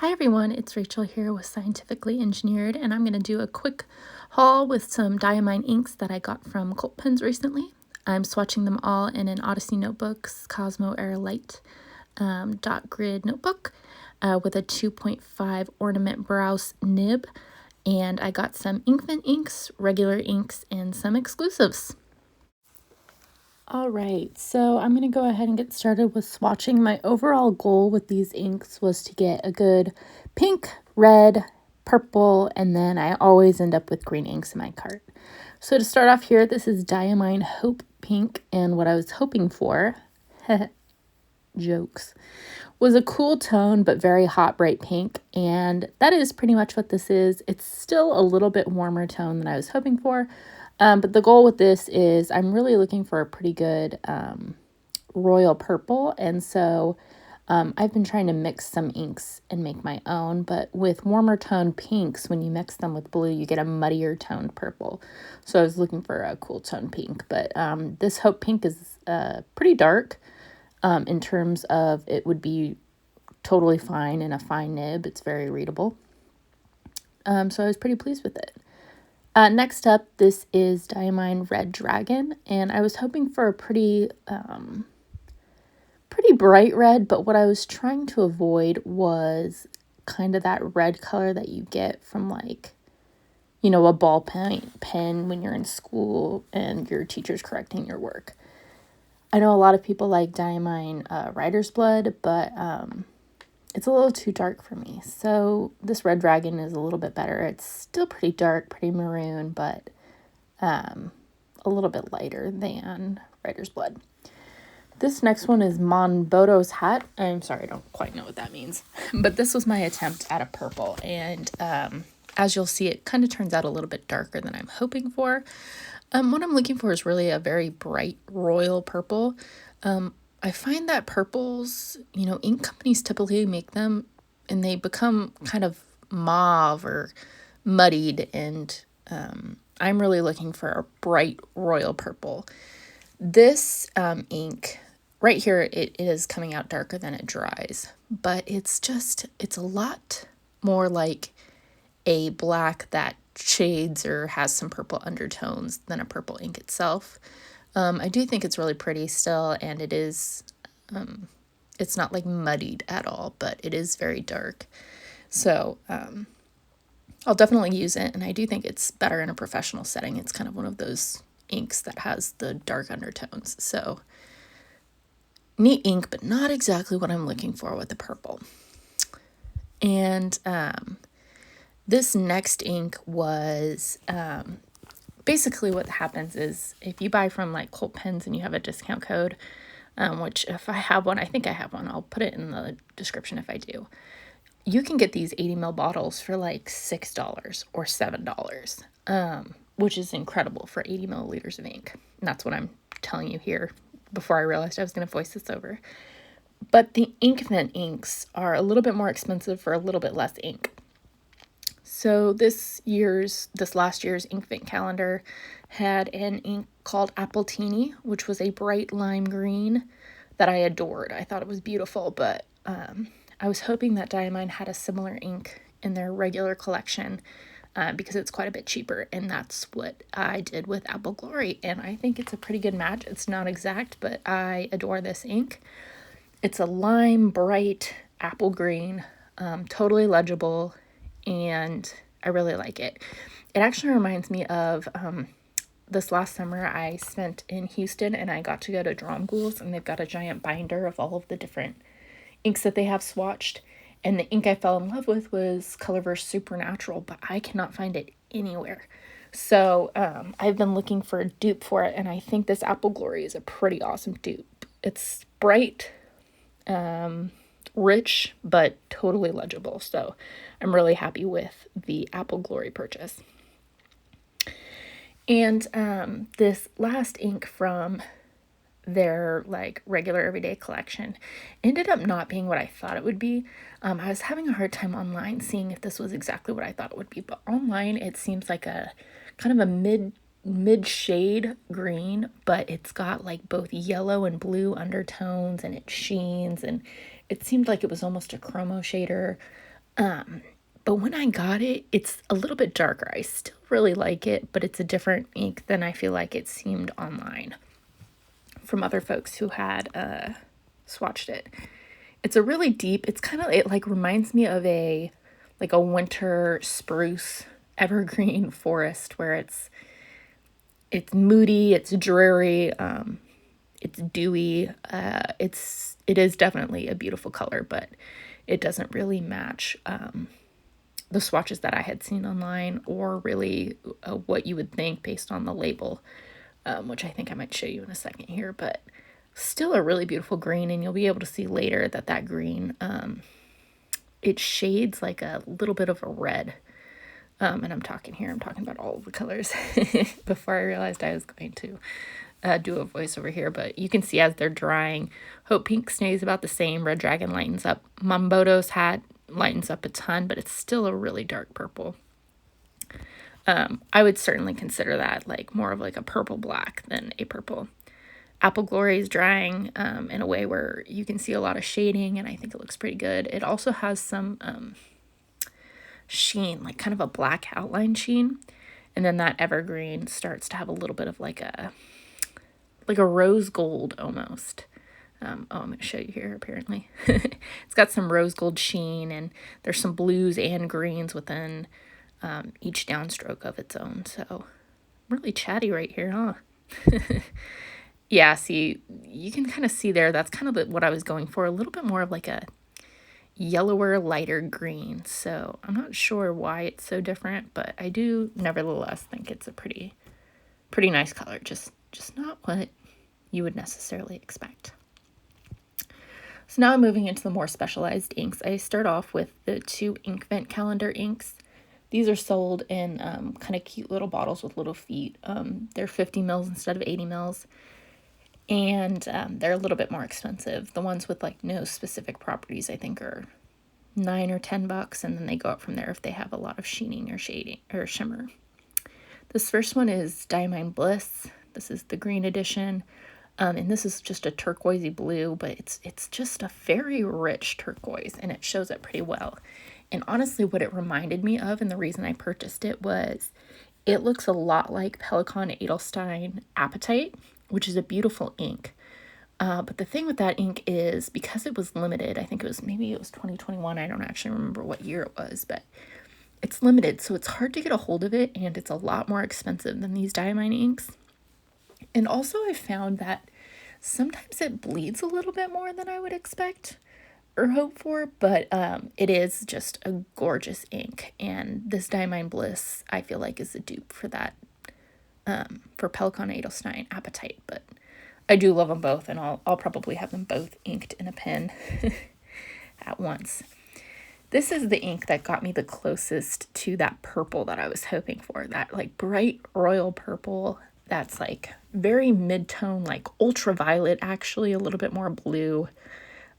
Hi everyone, it's Rachel here with Scientifically Engineered, and I'm going to do a quick haul with some Diamine inks that I got from Cult Pens recently. I'm swatching them all in an Odyssey Notebooks Cosmo Air Light dot grid notebook with a 2.5 ornament browse nib, and I got some Inkvent inks, regular inks, and some exclusives. Alright, so I'm going to go ahead and get started with swatching. My overall goal with these inks was to get a good pink, red, purple, and then I always end up with green inks in my cart. So to start off here, this is Diamine Hope Pink, and what I was hoping for, jokes, was a cool tone but very hot bright pink, and that is pretty much what this is. It's still a little bit warmer tone than I was hoping for. But the goal with this is I'm really looking for a pretty good royal purple. And so I've been trying to mix some inks and make my own. But with warmer toned pinks, when you mix them with blue, you get a muddier toned purple. So I was looking for a cool toned pink. But this Hope Pink is pretty dark in terms of it would be totally fine in a fine nib. It's very readable. So I was pretty pleased with it. Next up, this is Diamine Red Dragon, and I was hoping for a pretty bright red, but what I was trying to avoid was kind of that red color that you get from, like, you know, a ballpoint pen when you're in school and your teacher's correcting your work. I know a lot of people like Diamine Writer's Blood, but it's a little too dark for me. So this Red Dragon is a little bit better. It's still pretty dark, pretty maroon, but a little bit lighter than Writer's Blood. This next one is Monboddos Hat. I'm sorry, I don't quite know what that means. But this was my attempt at a purple. And as you'll see, it kind of turns out a little bit darker than I'm hoping for. What I'm looking for is really a very bright royal purple. I find that purples, you know, ink companies typically make them and they become kind of mauve or muddied, and I'm really looking for a bright royal purple. This ink right here, it is coming out darker than it dries, but it's a lot more like a black that shades or has some purple undertones than a purple ink itself. I do think it's really pretty still, and it is, it's not like muddied at all, but it is very dark. So I'll definitely use it, and I do think it's better in a professional setting. It's kind of one of those inks that has the dark undertones. So neat ink, but not exactly what I'm looking for with the purple. And this next ink was basically what happens is if you buy from like Cult Pens and you have a discount code, which if I have one, I think I have one, I'll put it in the description if I do. You can get these 80 ml bottles for like $6 or $7, which is incredible for 80 milliliters of ink. And that's what I'm telling you here before I realized I was going to voice this over. But the Inkvent inks are a little bit more expensive for a little bit less ink. So this last year's Inkvent calendar had an ink called Appletini, which was a bright lime green that I adored. I thought it was beautiful, but I was hoping that Diamine had a similar ink in their regular collection because it's quite a bit cheaper, and that's what I did with Apple Glory, and I think it's a pretty good match. It's not exact, but I adore this ink. It's a lime bright apple green, totally legible, and I really like it. It actually reminds me of this last summer I spent in Houston, and I got to go to Dromgool's, and they've got a giant binder of all of the different inks that they have swatched, and the ink I fell in love with was Colorverse Supernatural, but I cannot find it anywhere. So I've been looking for a dupe for it, and I think this Apple Glory is a pretty awesome dupe. It's bright, rich, but totally legible. So I'm really happy with the Apple Glory purchase. And this last ink from their like regular everyday collection ended up not being what I thought it would be. I was having a hard time online seeing if this was exactly what I thought it would be, but online it seems like a kind of a mid shade green, but it's got like both yellow and blue undertones, and it sheens, and it seemed like it was almost a chromo shader. But when I got it, it's a little bit darker. I still really like it, but it's a different ink than I feel like it seemed online from other folks who had swatched it. It's a really deep, it's kind of, it like reminds me of like a winter spruce evergreen forest where it's moody, it's dreary, it's dewy. It is definitely a beautiful color, but it doesn't really match the swatches that I had seen online, or really what you would think based on the label, which I think I might show you in a second here. But still a really beautiful green, and you'll be able to see later that green, it shades like a little bit of a red. And I'm talking about all of the colors before I realized I was going to do a voice over here. But you can see as they're drying, Hope Pink stays about the same. Red Dragon lightens up. Monboddos Hat lightens up a ton, but it's still a really dark purple. I would certainly consider that like more of like a purple black than a purple. Apple Glory is drying in a way where you can see a lot of shading, and I think it looks pretty good. It also has some sheen, like kind of a black outline sheen, and then that Evergreen starts to have a little bit of like a rose gold almost. I'm going to show you here, apparently. It's got some rose gold sheen, and there's some blues and greens within each downstroke of its own. So really chatty right here, huh? Yeah, see, you can kind of see there, that's kind of what I was going for, a little bit more of like a yellower, lighter green. So I'm not sure why it's so different, but I do nevertheless think it's a pretty nice color. Just not what you would necessarily expect. So now I'm moving into the more specialized inks. I start off with the 2 Inkvent calendar inks. These are sold in kind of cute little bottles with little feet. They're 50 mils instead of 80 mils. And they're a little bit more expensive. The ones with like no specific properties, I think, are $9 or $10, and then they go up from there if they have a lot of sheening or shading or shimmer. This first one is Diamine Bliss. This is the green edition, and this is just a turquoisey blue, but it's just a very rich turquoise, and it shows up pretty well. And honestly, what it reminded me of, and the reason I purchased it, was it looks a lot like Pelikan Edelstein Apatite, which is a beautiful ink. But the thing with that ink is, because it was limited, I think maybe it was 2021, I don't actually remember what year it was, but it's limited, so it's hard to get a hold of it, and it's a lot more expensive than these Diamine inks. And also I found that sometimes it bleeds a little bit more than I would expect or hope for, but it is just a gorgeous ink, and this Diamine Bliss I feel like is a dupe for that, for Pelikan Edelstein Apatite. But I do love them both, and I'll probably have them both inked in a pen at once. This is the ink that got me the closest to that purple that I was hoping for, that like bright royal purple that's like very mid-tone, like ultraviolet, actually a little bit more blue.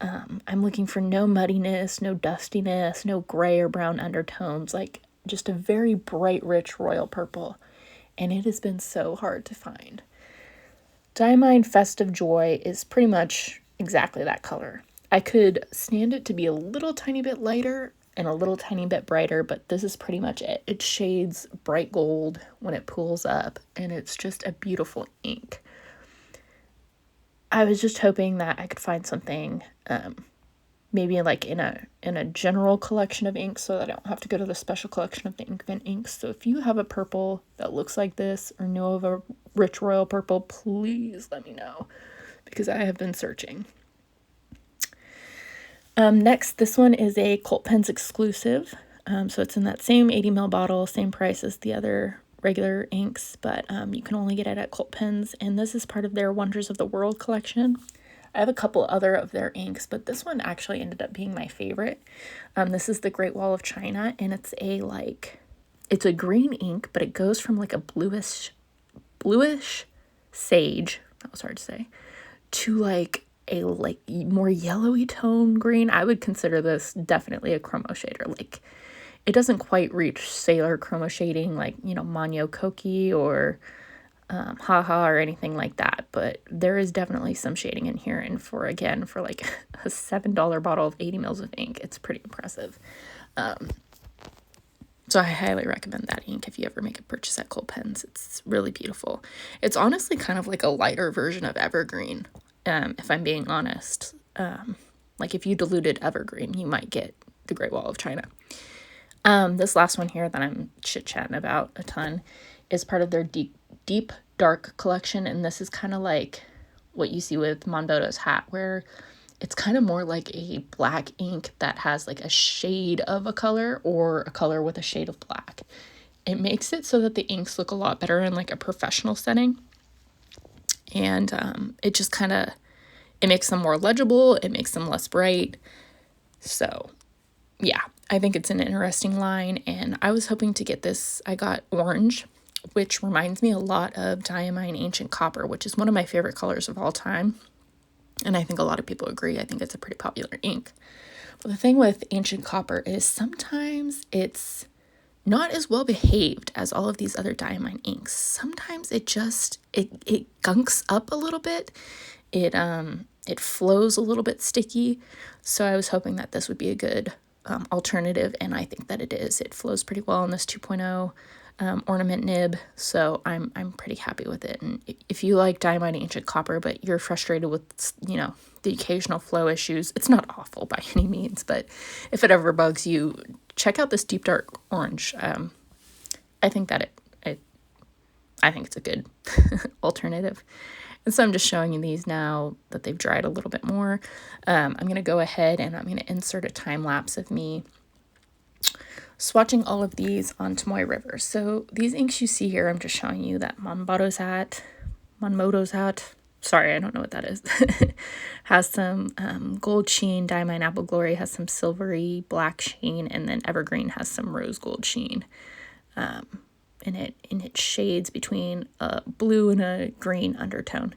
I'm looking for no muddiness, no dustiness, no gray or brown undertones, like just a very bright, rich royal purple, and it has been so hard to find. Diamine Festive Joy is pretty much exactly that color. I could stand it to be a little tiny bit lighter and a little tiny bit brighter, but this is pretty much it. It shades bright gold when it pools up, and it's just a beautiful ink. I was just hoping that I could find something, maybe like in a general collection of inks, so that I don't have to go to the special collection of the Inkvent inks. So if you have a purple that looks like this, or know of a rich royal purple, please let me know, because I have been searching. Next, this one is a Cult Pens exclusive. So it's in that same 80 ml bottle, same price as the other regular inks, but you can only get it at Cult Pens, and this is part of their Wonders of the World collection. I have a couple other of their inks, but this one actually ended up being my favorite. This is the Great Wall of China, and it's a green ink, but it goes from like a bluish sage, that was hard to say, to like a more yellowy tone green. I would consider this definitely a chromo shader. Like, it doesn't quite reach Sailor chromo shading like, Manyo Koki or haha or anything like that, but there is definitely some shading in here, and for like a $7 bottle of 80 mils of ink, it's pretty impressive. So I highly recommend that ink if you ever make a purchase at Kohl Pens. It's really beautiful. It's honestly kind of like a lighter version of Evergreen, if I'm being honest. Like if you diluted Evergreen, you might get the Great Wall of China. This last one here that I'm chit-chatting about a ton is part of their deep dark collection, and this is kind of like what you see with Monboddos Hat, where it's kind of more like a black ink that has like a shade of a color or a color with a shade of black. It makes it so that the inks look a lot better in like a professional setting, and it just kind of, it makes them more legible, it makes them less bright. So yeah, I think it's an interesting line, and I was hoping to get this. I got orange, which reminds me a lot of Diamine Ancient Copper, which is one of my favorite colors of all time. And I think a lot of people agree. I think it's a pretty popular ink. But the thing with Ancient Copper is sometimes it's not as well behaved as all of these other Diamine inks. Sometimes it just, it gunks up a little bit. It flows a little bit sticky. So I was hoping that this would be a good alternative, and I think that it is. It flows pretty well in this 2.0 ornament nib, so I'm pretty happy with it. And if you like Diamine Ancient Copper, but you're frustrated with, you know, the occasional flow issues, it's not awful by any means, but if it ever bugs you, check out this deep dark orange. I think that I think it's a good alternative. And so I'm just showing you these now that they've dried a little bit more. I'm going to go ahead and I'm going to insert a time lapse of me swatching all of these on Tomoe River. So these inks you see here, I'm just showing you that Monboddos Hat, sorry, I don't know what that is, has some gold sheen. Diamine Apple Glory has some silvery black sheen, and then Evergreen has some rose gold sheen. And it shades between a blue and a green undertone.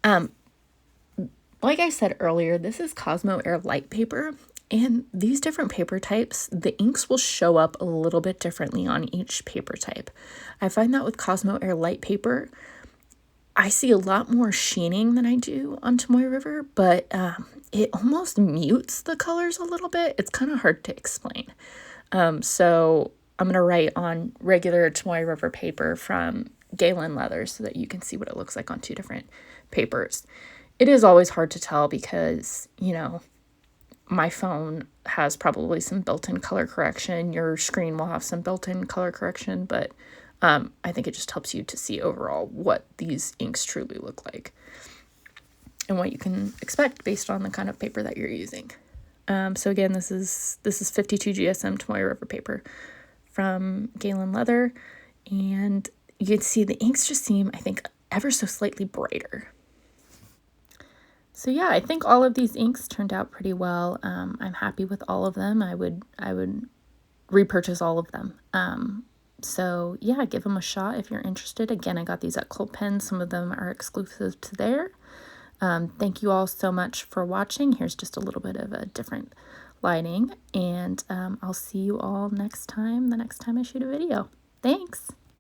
Like I said earlier, this is Cosmo Air light paper, and these different paper types, the inks will show up a little bit differently on each paper type. I find that with Cosmo Air light paper, I see a lot more sheening than I do on Tomoe River, but it almost mutes the colors a little bit. It's kind of hard to explain. So I'm going to write on regular Tomoe River paper from Galen leather so that you can see what it looks like on two different papers. It is always hard to tell because, you know, my phone has probably some built-in color correction. Your screen will have some built-in color correction, but I think it just helps you to see overall what these inks truly look like and what you can expect based on the kind of paper that you're using. So again, this is 52 GSM Tomoe River paper from Galen leather, and you can see the inks just seem, I think, ever so slightly brighter. So yeah, I think all of these inks turned out pretty well. I'm happy with all of them. I would repurchase all of them. So yeah, give them a shot if you're interested. Again, I got these at Kohl Pens. Some of them are exclusive to there. Thank you all so much for watching. Here's just a little bit of a different lighting, and I'll see you all next time, the next time I shoot a video. Thanks!